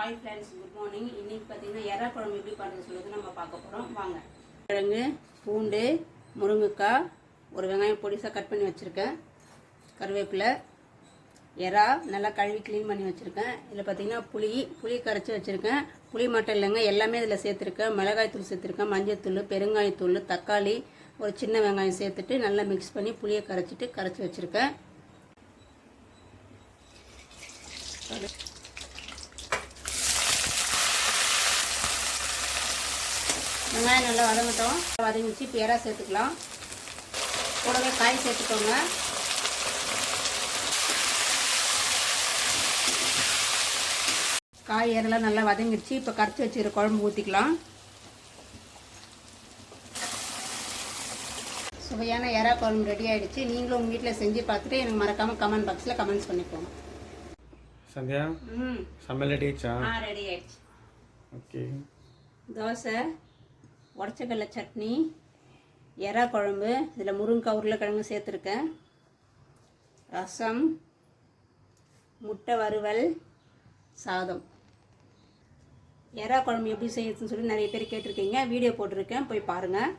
Hi friends, good morning. இன்றைக்கி பார்த்தீங்கன்னா எறா குழம்பு எப்படி பண்ணுறது சொல்லுறது நம்ம பார்க்க போகிறோம். வாங்க. கிழங்கு, பூண்டு, முருங்கைக்காய், ஒரு வெங்காயம் பொடிசாக கட் பண்ணி வச்சுருக்கேன், கருவேப்பிலை, எறா நல்லா கழுவி க்ளீன் பண்ணி வச்சுருக்கேன். இதில் பார்த்தீங்கன்னா புளி கரைச்சி வச்சுருக்கேன். புளி மட்டும் இல்லைங்க, எல்லாமே இதில் சேர்த்துருக்கேன். மிளகாய்த்தூள் சேர்த்துருக்கேன், மஞ்சள்தூள், பெருங்காயத்தூள், தக்காளி, ஒரு சின்ன வெங்காயம் சேர்த்துட்டு நல்லா மிக்ஸ் பண்ணி புளியை கரைச்சி வச்சுருக்கேன். வெங்காயம் நல்லா வதங்கட்டும். வதங்கிச்சு. இப்போ எறா சேர்த்துக்கலாம். கூடவே காய் சேர்த்துக்கோங்க. காய் எறெல்லாம் நல்லா வதங்கிடுச்சு. இப்போ கரைச்சி வச்சுக்கிற குழம்பு ஊற்றிக்கலாம். சுவையான எறா குழம்பு ரெடி ஆகிடுச்சு. நீங்களும் உங்கள் வீட்டில் செஞ்சு பார்த்துட்டு எனக்கு மறக்காமல் கமெண்ட் பாக்ஸில் கமெண்ட்ஸ் பண்ணிக்கோங்க. சந்தியா, சமையல் ரெடி ஆயிடுச்சா? ரெடி ஆயிடுச்சு. ஓகே. தோசை, உடச்சக்கடலை சட்னி, எறா குழம்பு, இதில் முருங்கைக்காய் உருளைக்கிழங்கு சேர்த்துருக்கேன், ரசம், முட்டை வறுவல், சாதம். எறா குழம்பு எப்படி செய்யறதுன்னு சொல்லி நிறைய பேர் கேட்டிருக்கீங்க. வீடியோ போட்டிருக்கேன், போய் பாருங்கள்.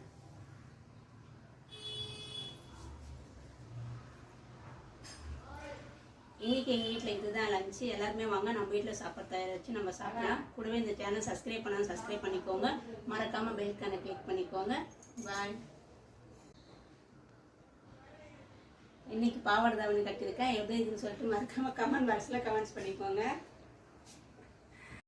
இன்றைக்கி எங்கள் வீட்டில் இதுதான் லஞ்சு. எல்லாருமே வாங்க, நம்ம வீட்டில் சாப்பாடு தயாரிச்சு நம்ம சாப்பிடலாம். கூடவே இந்த சேனல் சப்ஸ்கிரைப் பண்ணால் சப்ஸ்கிரைப் பண்ணிக்கோங்க. மறக்காமல் பெல்க்கான கிளிக் பண்ணிக்கோங்க. பாய். இன்றைக்கி பாவாடை தாவணி கட்டியிருக்கேன். எப்படி இருக்குன்னு சொல்லிட்டு மறக்காமல் கமெண்ட் பாக்ஸில் கமெண்ட்ஸ் பண்ணிக்கோங்க.